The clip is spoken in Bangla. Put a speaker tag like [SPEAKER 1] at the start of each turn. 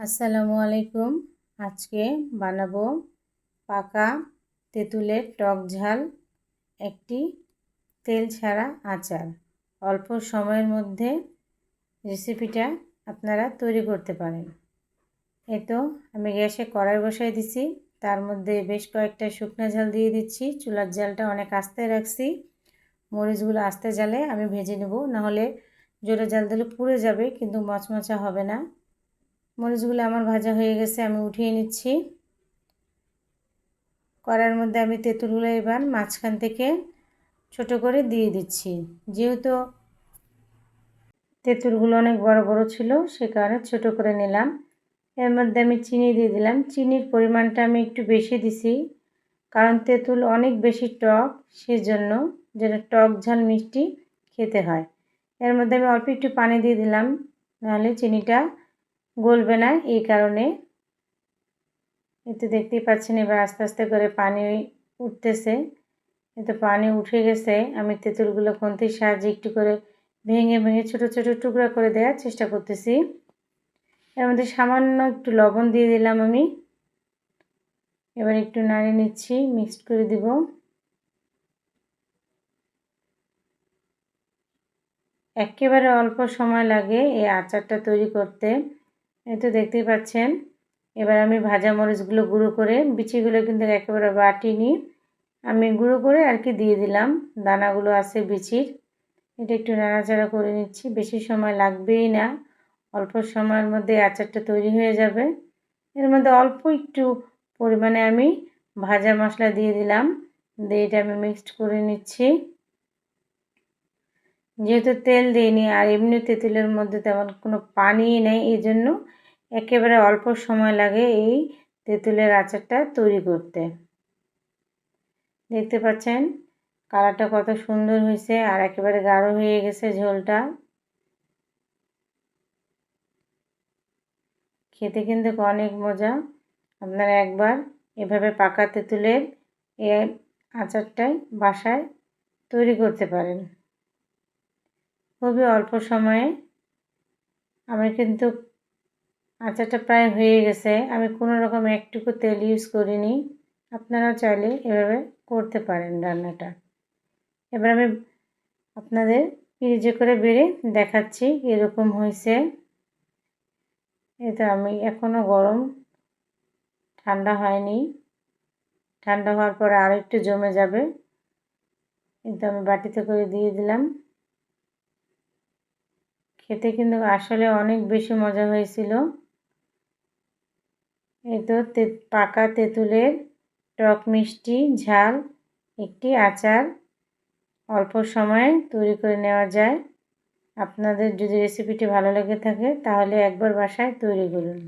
[SPEAKER 1] আসসালামু আলাইকুম। আজকে বানাবো পাকা তেঁতুলের টক ঝাল একটি তেল ছাড়া আচার। অল্প সময়ের মধ্যে রেসিপিটা আপনারা তৈরি করতে পারেন। এই তো আমি গ্যাসে কড়াই বসাই দিছি, তার মধ্যে বেশ কয়েকটা শুকনো ঝাল দিয়ে দিচ্ছি। চুলার জালটা অনেক আস্তে রাখছি। মরিচগুলো আস্তে জালে আমি ভেজে নেব, নাহলে জোরে জাল দিলে পুড়ে যাবে, কিন্তু মচমচা হবে না। মরিচগুলো আমার ভাজা হয়ে গেছে, আমি উঠিয়ে নিচ্ছি। কড়াইয়ের মধ্যে আমি তেঁতুলগুলো এবার মাঝখান থেকে ছোট করে দিয়ে দিচ্ছি। যেহেতু তেঁতুলগুলো অনেক বড় বড় ছিল, সে কারণে ছোট করে নিলাম। এর মধ্যে আমি চিনি দিয়ে দিলাম। চিনির পরিমাণটা আমি একটু বেশি দিছি, কারণ তেঁতুল অনেক বেশি টক, সেজন্য যেটা টক ঝাল মিষ্টি খেতে হয়। এর মধ্যে আমি অল্প একটু পানি দিয়ে দিলাম, নাহলে চিনিটা গলবে না, এই কারণে। এতে দেখতেই পাচ্ছেন এবার আস্তে আস্তে করে পানি উঠতেছে। এতে পানি উঠে গেছে। আমি তেঁতুলগুলো খুন্তির সাহায্যে একটু করে ভেঙে ভেঙে ছোট ছোট টুকরা করে দেওয়ার চেষ্টা করতেছি। এর মধ্যে সামান্য একটু লবণ দিয়ে দিলাম আমি। এবার একটু নাড়িয়ে নিচ্ছি, মিক্সড করে দিব। একেবারে অল্প সময় লাগে এই আচারটা তৈরি করতে। এই তো দেখতেই পাচ্ছেন। এবার আমি ভাজা মরিচগুলো গুঁড়ো করে, বিচিগুলো কিন্তু একেবারে বাটিনি, আমি গুঁড়ো করে আর কি দিয়ে দিলাম। দানাগুলো আছে বিচির। এটা একটু নাড়াচাড়া করে নিচ্ছি। বেশি সময় লাগবেই না, অল্প সময়ের মধ্যে আচারটা তৈরি হয়ে যাবে। এর মধ্যে অল্প একটু পরিমাণে আমি ভাজা মশলা দিয়ে দিলাম, দিয়ে এটা আমি মিক্সড করে নিচ্ছি। যেহেতু তেল দিইনি আর এমনি তেঁতুলের মধ্যে তেমন কোনো পানি নেই, এই জন্য একেবারে অল্প সময় লাগে এই তেঁতুলের আচারটা তৈরি করতে। দেখতে পাচ্ছেন কালারটা কত সুন্দর হয়েছে, আর একেবারে গাঢ় হয়ে গেছে ঝোলটা। খেতে কিন্তু অনেক মজা। আপনারা একবার এভাবে পাকা তেঁতুলের এই আচারটাই বাসায় তৈরি করতে পারেন। খুবই অল্প সময়ে আমার কিন্তু আচারটা প্রায় হয়ে গেছে। আমি কোনো রকম একটুকু তেল ইউজ করিনি। আপনারা চাইলে এভাবে করতে পারেন রান্নাটা। এবার আমি আপনাদের ফ্রিজে করে বেড়ে দেখাচ্ছি এরকম হয়েছে। এটা আমি এখনও গরম, ঠান্ডা হয়নি। ঠান্ডা হওয়ার পরে আরও একটু জমে যাবে। কিন্তু আমি বাটিতে করে দিয়ে দিলাম। খেতে কিন্তু আসলে অনেক বেশি মজা হয়েছিল। এই তো পাকা তেঁতুলের টক মিষ্টি ঝাল একটি আচার অল্প সময়ে তৈরি করে নেওয়া যায়। আপনাদের যদি রেসিপিটি ভালো লেগে থাকে তাহলে একবার বাসায় তৈরি করুন।